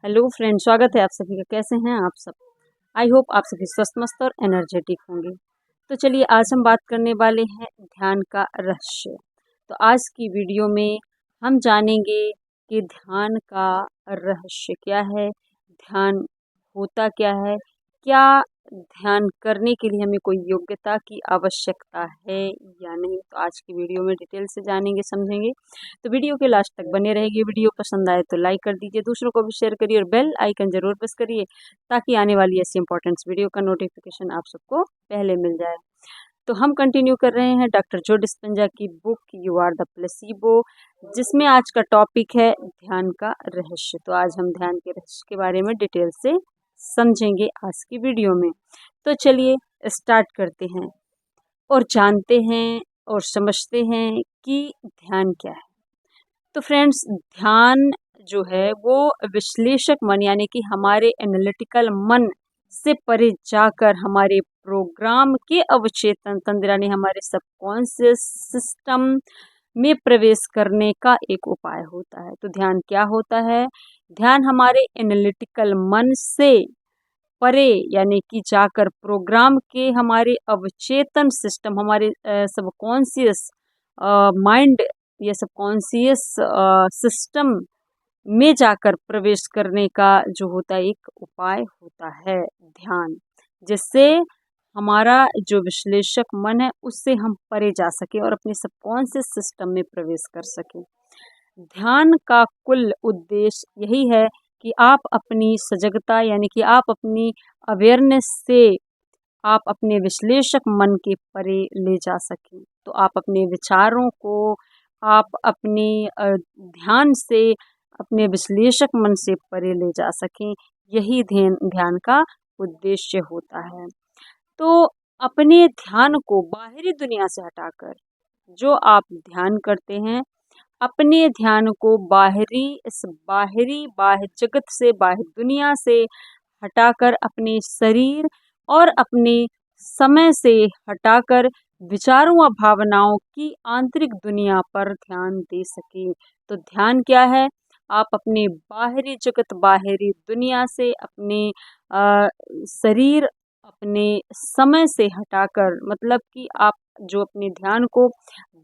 Hello friend, स्वागत है आप सभी का। कैसे हैं आप सब? आई होप आप सभी स्वस्थ मस्त और एनर्जेटिक होंगे। तो चलिए, आज हम बात करने वाले हैं ध्यान का रहस्य। तो आज की वीडियो में हम जानेंगे कि ध्यान का रहस्य क्या है, ध्यान होता क्या है, क्या ध्यान करने के लिए हमें कोई योग्यता की आवश्यकता है या नहीं। तो आज की वीडियो में डिटेल से जानेंगे, समझेंगे। तो वीडियो के लास्ट तक बने रहेगी। वीडियो पसंद आए तो लाइक कर दीजिए, दूसरों को भी शेयर करिए और बेल आइकन जरूर प्रेस करिए ताकि आने वाली ऐसी इंपॉर्टेंट वीडियो का नोटिफिकेशन आप सबको पहले मिल जाए। तो हम कंटिन्यू कर रहे हैं डॉक्टर जो डिस्पेंजा की book you are the placebo, जिसमें आज का टॉपिक है ध्यान का रहस्य। तो आज हम ध्यान के रहस्य के बारे में डिटेल से समझेंगे आज की वीडियो में। तो चलिए स्टार्ट करते हैं और जानते हैं और समझते हैं कि ध्यान क्या है। तो फ्रेंड्स, ध्यान जो है वो विश्लेषक मन यानी कि हमारे एनालिटिकल मन से परे जाकर हमारे प्रोग्राम के अवचेतन तंत्र यानी हमारे सबकॉन्शियस सिस्टम में प्रवेश करने का एक उपाय होता है। तो ध्यान क्या होता है? ध्यान हमारे एनालिटिकल मन से परे यानी कि जाकर प्रोग्राम के हमारे अवचेतन सिस्टम, हमारे सबकॉन्शियस माइंड या सबकॉन्शियस सिस्टम में जाकर प्रवेश करने का जो होता है एक उपाय होता है ध्यान, जिससे हमारा जो विश्लेषक मन है उससे हम परे जा सके और अपने सबकॉन्शियस सिस्टम में प्रवेश कर सके। ध्यान का कुल उद्देश्य यही है कि आप अपनी सजगता यानी कि आप अपनी अवेयरनेस से आप अपने विश्लेषक मन के परे ले जा सकें। तो आप अपने विचारों को आप अपने ध्यान से अपने विश्लेषक मन से परे ले जा सकें। यही ध्यान ध्यान का उद्देश्य होता है। तो अपने ध्यान को बाहरी दुनिया से हटाकर जो आप ध्यान करते हैं, अपने ध्यान को बाह्य जगत से, बाह्य दुनिया से हटाकर अपने शरीर और अपने समय से हटाकर विचारों व भावनाओं की आंतरिक दुनिया पर ध्यान दे सके। तो ध्यान क्या है? आप अपने बाहरी जगत, बाहरी दुनिया से, अपने शरीर, अपने समय से हटाकर, मतलब कि आप जो अपने ध्यान को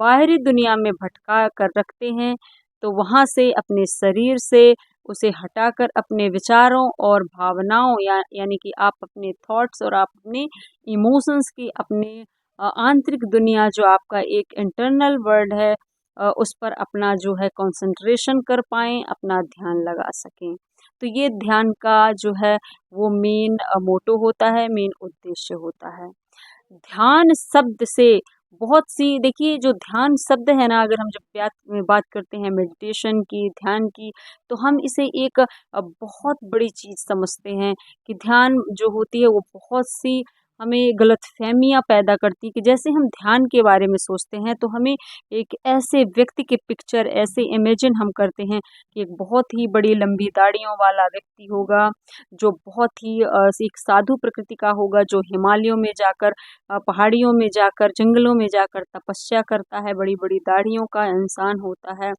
बाहरी दुनिया में भटका कर रखते हैं, तो वहाँ से अपने शरीर से उसे हटाकर अपने विचारों और भावनाओं यानी कि आप अपने थॉट्स और आप अपने इमोशंस की, अपने आंतरिक दुनिया जो आपका एक इंटरनल वर्ल्ड है, उस पर अपना जो है कंसंट्रेशन कर पाएँ, अपना ध्यान लगा सकें। तो ये ध्यान का जो है वो मेन मोटो होता है, मेन उद्देश्य होता है। ध्यान शब्द से बहुत सी, देखिए जो ध्यान शब्द है ना, अगर हम जब बात करते हैं मेडिटेशन की, ध्यान की, तो हम इसे एक बहुत बड़ी चीज़ समझते हैं कि ध्यान जो होती है वो बहुत सी हमें गलतफहमियां पैदा करती है। कि जैसे हम ध्यान के बारे में सोचते हैं तो हमें एक ऐसे व्यक्ति की पिक्चर, ऐसे इमेजिन हम करते हैं कि एक बहुत ही बड़ी लंबी दाढ़ियों वाला व्यक्ति होगा, जो बहुत ही एक साधु प्रकृति का होगा, जो हिमालयों में जाकर, पहाड़ियों में जाकर, जंगलों में जाकर तपस्या करता है, बड़ी बड़ी दाढ़ियों का इंसान होता है।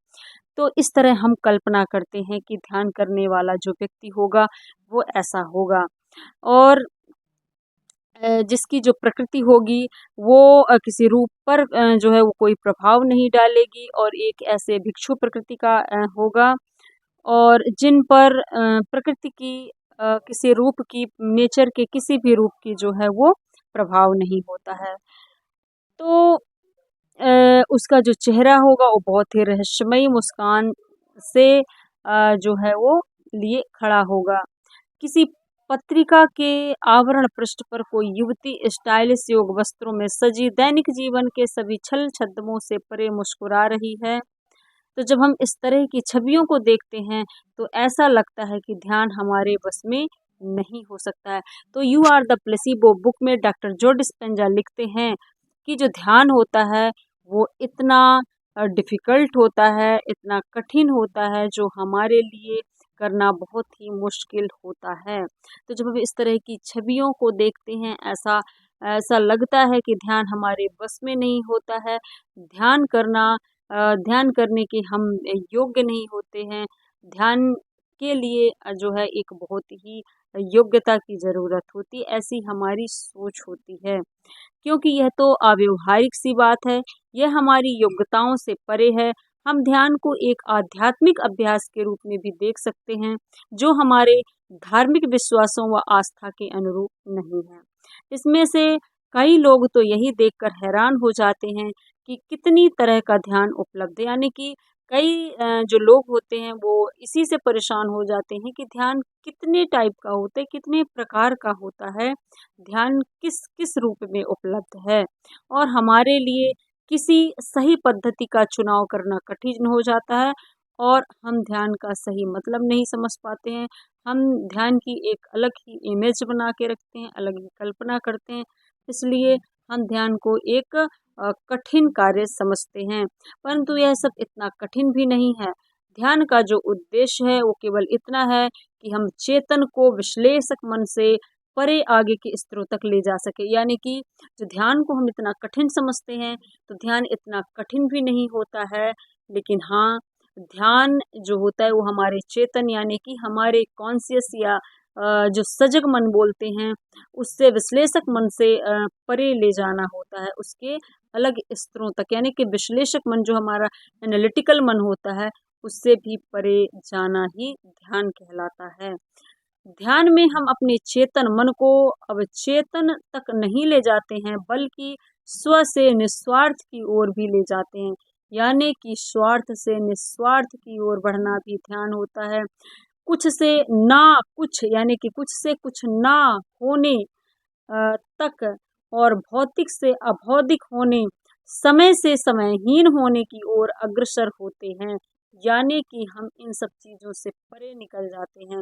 तो इस तरह हम कल्पना करते हैं कि ध्यान करने वाला जो व्यक्ति होगा वो ऐसा होगा, और जिसकी जो प्रकृति होगी वो किसी रूप पर जो है वो कोई प्रभाव नहीं डालेगी, और एक ऐसे भिक्षु प्रकृति का होगा, और जिन पर प्रकृति की किसी रूप की, नेचर के किसी भी रूप की जो है वो प्रभाव नहीं होता है। तो उसका जो चेहरा होगा वो बहुत ही रहस्यमयी मुस्कान से जो है वो लिए खड़ा होगा। किसी पत्रिका के आवरण पृष्ठ पर कोई युवती स्टाइलिश योग वस्त्रों में सजी दैनिक जीवन के सभी छल छद्मों से परे मुस्कुरा रही है। तो जब हम इस तरह की छवियों को देखते हैं तो ऐसा लगता है कि ध्यान हमारे बस में नहीं हो सकता है। तो you are the placebo book में डॉक्टर जो डिस्पेंजा लिखते हैं कि जो ध्यान होता है वो इतना डिफ़िकल्ट होता है, इतना कठिन होता है, जो हमारे लिए करना बहुत ही मुश्किल होता है। तो जब हम इस तरह की छवियों को देखते हैं, ऐसा ऐसा लगता है कि ध्यान हमारे बस में नहीं होता है। ध्यान करने के हम योग्य नहीं होते हैं। ध्यान के लिए जो है एक बहुत ही योग्यता की ज़रूरत होती है, ऐसी हमारी सोच होती है। क्योंकि यह तो अव्यावहारिक सी बात है, यह हमारी योग्यताओं से परे है। हम ध्यान को एक आध्यात्मिक अभ्यास के रूप में भी देख सकते हैं, जो हमारे धार्मिक विश्वासों व आस्था के अनुरूप नहीं है। इसमें से कई लोग तो यही देखकर हैरान हो जाते हैं कि कितनी तरह का ध्यान उपलब्ध है, यानी कि कई जो लोग होते हैं वो इसी से परेशान हो जाते हैं कि ध्यान कितने टाइप का होता है, कितने प्रकार का होता है, ध्यान किस किस रूप में उपलब्ध है और हमारे लिए किसी सही पद्धति का चुनाव करना कठिन हो जाता है और हम ध्यान का सही मतलब नहीं समझ पाते हैं। हम ध्यान की एक अलग ही इमेज बना के रखते हैं, अलग ही कल्पना करते हैं, इसलिए हम ध्यान को एक कठिन कार्य समझते हैं। परंतु यह सब इतना कठिन भी नहीं है। ध्यान का जो उद्देश्य है वो केवल इतना है कि हम चेतन को विश्लेषक मन से परे आगे के स्तरों तक ले जा सके, यानी कि जो ध्यान को हम इतना कठिन समझते हैं तो ध्यान इतना कठिन भी नहीं होता है, लेकिन हाँ, ध्यान जो होता है वो हमारे चेतन यानी कि हमारे कॉन्शियस या जो सजग मन बोलते हैं उससे विश्लेषक मन से परे ले जाना होता है, उसके अलग स्तरों तक, यानी कि विश्लेषक मन जो हमारा एनालिटिकल मन होता है उससे भी परे जाना ही ध्यान कहलाता है। ध्यान में हम अपने चेतन मन को अवचेतन तक नहीं ले जाते हैं, बल्कि स्व से निस्वार्थ की ओर भी ले जाते हैं, यानी कि स्वार्थ से निस्वार्थ की ओर बढ़ना भी ध्यान होता है। कुछ से ना कुछ, यानी कि कुछ से कुछ ना होने तक और भौतिक से अभौतिक होने, समय से समयहीन होने की ओर अग्रसर होते हैं, यानी कि हम इन सब चीज़ों से परे निकल जाते हैं।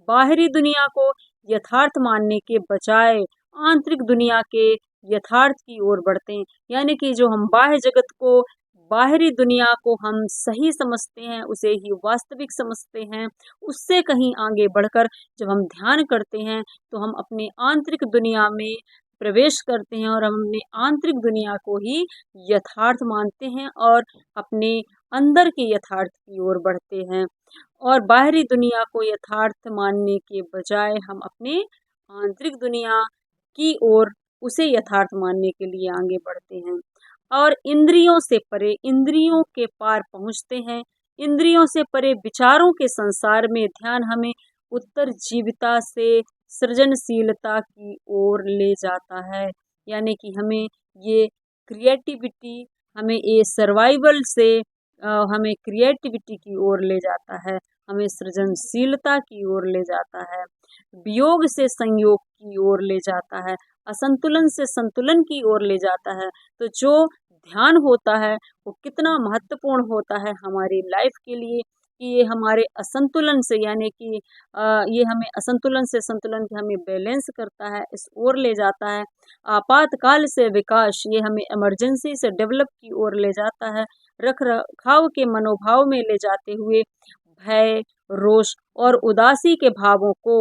बाहरी दुनिया को यथार्थ मानने के बजाय आंतरिक दुनिया के यथार्थ की ओर बढ़ते हैं, यानी कि जो हम बाह्य जगत को, बाहरी दुनिया को हम सही समझते हैं, उसे ही वास्तविक समझते हैं, उससे कहीं आगे बढ़कर जब हम ध्यान करते हैं तो हम अपनी आंतरिक दुनिया में प्रवेश करते हैं और हम अपनी आंतरिक दुनिया को ही यथार्थ मानते हैं और अपने अंदर के यथार्थ की ओर बढ़ते हैं और बाहरी दुनिया को यथार्थ मानने के बजाय हम अपने आंतरिक दुनिया की ओर उसे यथार्थ मानने के लिए आगे बढ़ते हैं और इंद्रियों से परे, इंद्रियों के पार पहुंचते हैं। इंद्रियों से परे विचारों के संसार में ध्यान हमें उत्तरजीविता से सृजनशीलता की ओर ले जाता है, यानी कि हमें ये क्रिएटिविटी, हमें ये सर्वाइवल से हमें क्रिएटिविटी की ओर ले जाता है, हमें सृजनशीलता की ओर ले जाता है, वियोग से संयोग की ओर ले जाता है, असंतुलन से संतुलन की ओर ले जाता है। तो जो ध्यान होता है वो कितना महत्वपूर्ण होता है हमारी लाइफ के लिए कि ये हमारे असंतुलन से, यानी कि ये हमें असंतुलन से संतुलन के हमें बैलेंस करता है, इस ओर ले जाता है। आपातकाल से विकास, ये हमें इमरजेंसी से डेवलप की ओर ले जाता है। रख रखाव के मनोभाव में ले जाते हुए भय, रोष और उदासी के भावों को,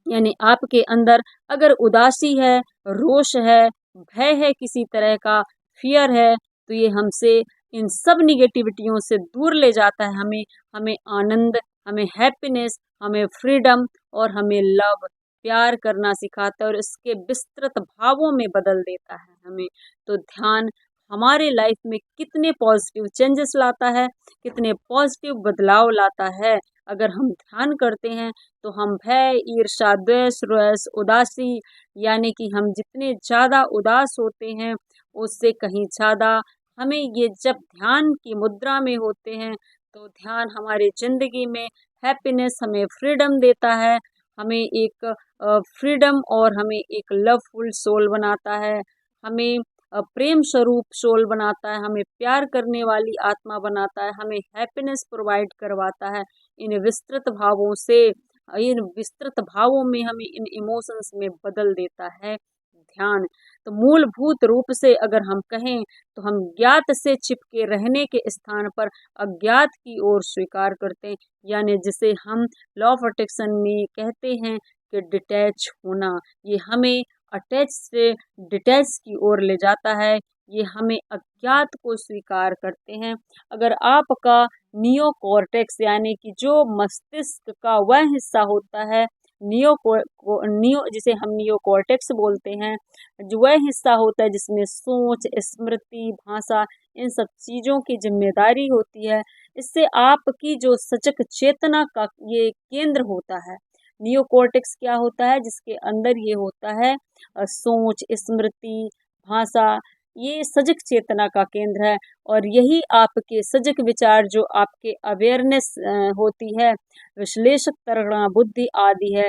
यानी आपके अंदर अगर उदासी है, रोष है, भय है, किसी तरह का फ़ियर है, तो ये हमसे इन सब नेगेटिविटियों से दूर ले जाता है। हमें हमें आनंद, हमें हैप्पीनेस, हमें फ्रीडम और हमें लव, प्यार करना सिखाता है और इसके विस्तृत भावों में बदल देता है हमें। तो ध्यान हमारे लाइफ में कितने पॉजिटिव चेंजेस लाता है, कितने पॉजिटिव बदलाव लाता है। अगर हम ध्यान करते हैं तो हम भय, ईर्ष्या, द्वेष, रोष, उदासी, यानी कि हम जितने ज़्यादा उदास होते हैं उससे कहीं ज़्यादा हमें ये जब ध्यान की मुद्रा में होते हैं तो ध्यान हमारी ज़िंदगी में हैप्पीनेस, हमें फ्रीडम देता है, हमें एक फ्रीडम और हमें एक लवफुल सोल बनाता है, हमें प्रेम स्वरूप सोल बनाता है, हमें प्यार करने वाली आत्मा बनाता है, हमें हैप्पीनेस प्रोवाइड करवाता है। इन विस्तृत भावों से, इन विस्तृत भावों में हमें इन इमोशंस में बदल देता है ध्यान। तो मूलभूत रूप से अगर हम कहें तो हम ज्ञात से चिपके रहने के स्थान पर अज्ञात की ओर स्वीकार करते हैं, यानी जिसे हम लॉ ऑफ अट्रैक्शन में कहते हैं कि डिटैच होना, ये हमें अटैच से डिटैच की ओर ले जाता है, ये हमें अज्ञात को स्वीकार करते हैं। अगर आपका नियोकॉर्टेक्स यानी कि जो मस्तिष्क का वह हिस्सा होता है, नियो जिसे हम नियोकॉर्टेक्स बोलते हैं, जो वह हिस्सा होता है जिसमें सोच, स्मृति, भाषा, इन सब चीज़ों की जिम्मेदारी होती है, इससे आपकी जो सजग चेतना का ये केंद्र होता है। नियोकॉर्टेक्स क्या होता है? जिसके अंदर ये होता है सोच, स्मृति, भाषा, ये सजग चेतना का केंद्र है। और यही आपके सजग विचार जो आपके अवेयरनेस होती है, विश्लेषक तर्कणा बुद्धि आदि है।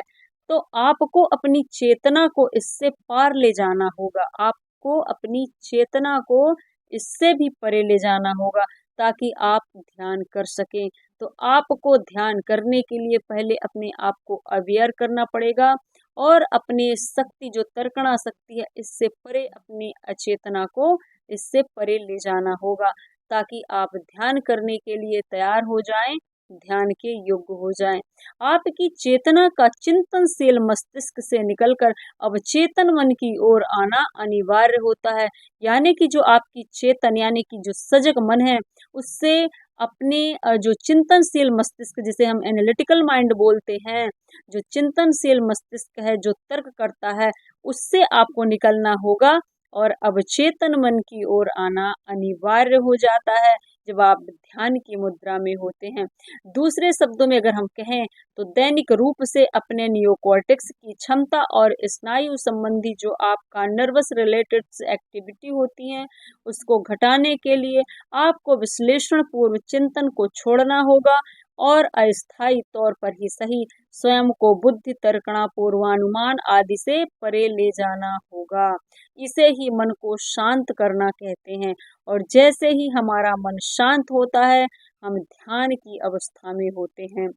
तो आपको अपनी चेतना को इससे पार ले जाना होगा, आपको अपनी चेतना को इससे भी परे ले जाना होगा, ताकि आप ध्यान कर सकें। तो आपको ध्यान करने के लिए पहले अपने आप को अवेयर करना पड़ेगा, और अपने शक्ति जो तर्कणा शक्ति है, इससे परे अपनी अचेतना को इससे परे ले जाना होगा, ताकि आप ध्यान करने के लिए तैयार हो जाएं, ध्यान के योग्य हो जाएं। आपकी चेतना का चिंतनशील मस्तिष्क से निकलकर अवचेतन मन की ओर आना अनिवार्य होता है। यानी कि जो आपकी चेतन यानी कि जो सजग मन है, उससे अपने जो चिंतनशील मस्तिष्क जिसे हम एनालिटिकल माइंड बोलते हैं, जो चिंतनशील मस्तिष्क है, जो तर्क करता है, उससे आपको निकलना होगा और अवचेतन मन की ओर आना अनिवार्य हो जाता है जब आप ध्यान की मुद्रा में होते हैं। दूसरे शब्दों में अगर हम कहें तो दैनिक रूप से अपने नियोकॉर्टेक्स की क्षमता और स्नायु संबंधी जो आपका नर्वस रिलेटेड एक्टिविटी होती हैं, उसको घटाने के लिए आपको विश्लेषण पूर्व चिंतन को छोड़ना होगा और अस्थायी तौर पर ही सही स्वयं को बुद्धि तर्कणा पूर्वानुमान आदि से परे ले जाना होगा। इसे ही मन को शांत करना कहते हैं। और जैसे ही हमारा मन शांत होता है, हम ध्यान की अवस्था में होते हैं।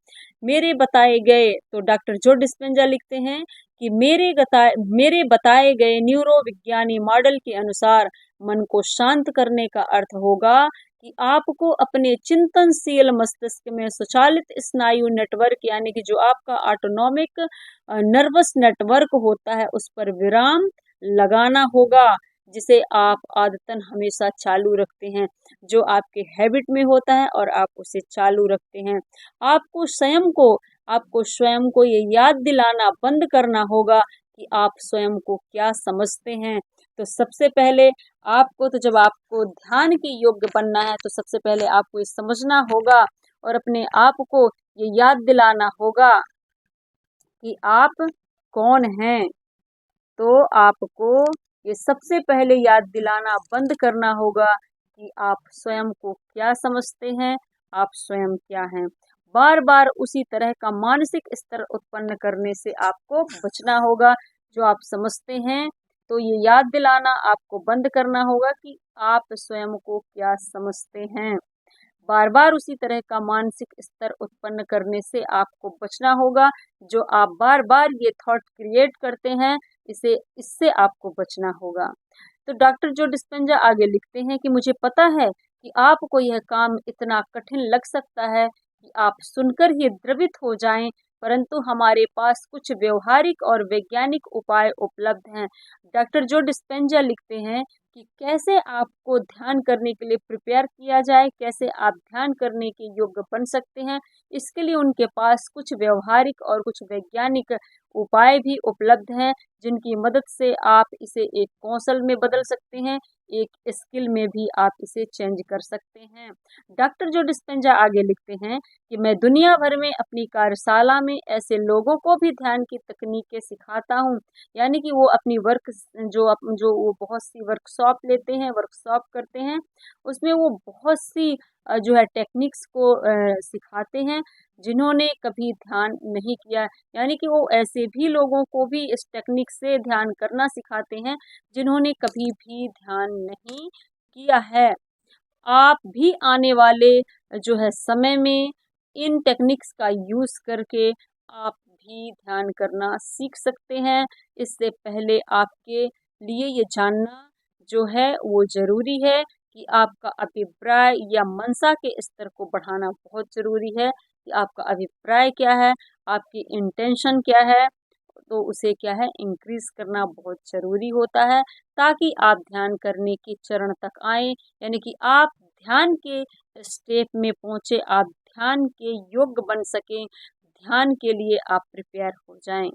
मेरे बताए गए तो डॉक्टर जो डिस्पेंजा लिखते हैं कि मेरे बताए गए न्यूरोविज्ञानी मॉडल के अनुसार मन को शांत करने का अर्थ होगा कि आपको अपने चिंतनशील मस्तिष्क में स्वचालित स्नायु नेटवर्क यानी कि जो आपका ऑटोनॉमिक नर्वस नेटवर्क होता है, उस पर विराम लगाना होगा, जिसे आप आदतन हमेशा चालू रखते हैं, जो आपके हैबिट में होता है और आप उसे चालू रखते हैं। आपको स्वयं को ये याद दिलाना बंद करना होगा कि आप स्वयं को क्या समझते हैं। तो सबसे पहले जब आपको ध्यान के योग्य बनना है, तो सबसे पहले आपको ये समझना होगा और अपने आप को ये याद दिलाना होगा कि आप कौन हैं। तो आपको ये सबसे पहले याद दिलाना बंद करना होगा कि आप स्वयं को क्या समझते हैं, आप स्वयं क्या हैं। बार बार उसी तरह का मानसिक स्तर उत्पन्न करने से आपको बचना होगा। जो आप समझते हैं, तो ये याद दिलाना आपको बंद करना होगा कि आप स्वयं को क्या समझते हैं। बार बार उसी तरह का मानसिक स्तर उत्पन्न करने से आपको बचना होगा। जो आप बार बार ये थॉट क्रिएट करते हैं, इससे आपको बचना होगा। तो डॉक्टर जो डिस्पेंजा आगे लिखते हैं कि मुझे पता है कि आपको यह काम इतना कठिन लग सकता है कि आप सुनकर ही द्रवित हो जाएं, परंतु हमारे पास कुछ व्यवहारिक और वैज्ञानिक उपाय उपलब्ध हैं। डॉक्टर जो डिस्पेंजा लिखते हैं कि कैसे आपको ध्यान करने के लिए प्रिपेयर किया जाए, कैसे आप ध्यान करने के योग्य बन सकते हैं। इसके लिए उनके पास कुछ व्यवहारिक और कुछ वैज्ञानिक उपाय भी उपलब्ध हैं, जिनकी मदद से आप इसे एक कौशल में बदल सकते हैं, एक स्किल में भी आप इसे चेंज कर सकते हैं। डॉक्टर जो डिस्पेंजा आगे लिखते हैं कि मैं दुनिया भर में अपनी कार्यशाला में ऐसे लोगों को भी ध्यान की तकनीकें सिखाता हूँ, यानी कि वो अपनी जो वो बहुत सी वर्कशॉप लेते हैं, वर्कशॉप करते हैं, उसमें वो बहुत सी जो है टेक्निक्स को सिखाते हैं जिन्होंने कभी ध्यान नहीं किया। यानी कि वो ऐसे भी लोगों को भी इस टेक्निक से ध्यान करना सिखाते हैं जिन्होंने कभी भी ध्यान नहीं किया है। आप भी आने वाले जो है समय में इन टेक्निक्स का यूज़ करके आप भी ध्यान करना सीख सकते हैं। इससे पहले आपके लिए ये जानना जो है वो ज़रूरी है कि आपका अभिप्राय या मंशा के स्तर को बढ़ाना बहुत ज़रूरी है कि आपका अभिप्राय क्या है, आपकी इंटेंशन क्या है, तो उसे क्या है इंक्रीज़ करना बहुत ज़रूरी होता है, ताकि आप ध्यान करने के चरण तक आएँ, यानी कि आप ध्यान के स्टेप में पहुँचे, आप ध्यान के योग्य बन सकें, ध्यान के लिए आप प्रिपेयर हो जाएँ।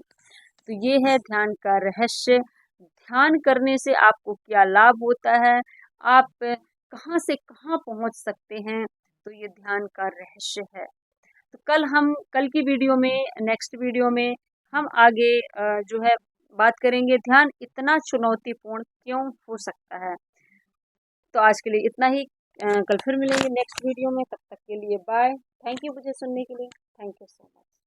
तो ये है ध्यान का रहस्य। ध्यान करने से आपको क्या लाभ होता है, आप कहाँ से कहाँ पहुँच सकते हैं, तो ये ध्यान का रहस्य है। तो कल की वीडियो में, नेक्स्ट वीडियो में हम आगे जो है बात करेंगे ध्यान इतना चुनौतीपूर्ण क्यों हो सकता है। तो आज के लिए इतना ही। कल फिर मिलेंगे नेक्स्ट वीडियो में, तब तक के लिए बाय। थैंक यू मुझे सुनने के लिए। Thank you so much.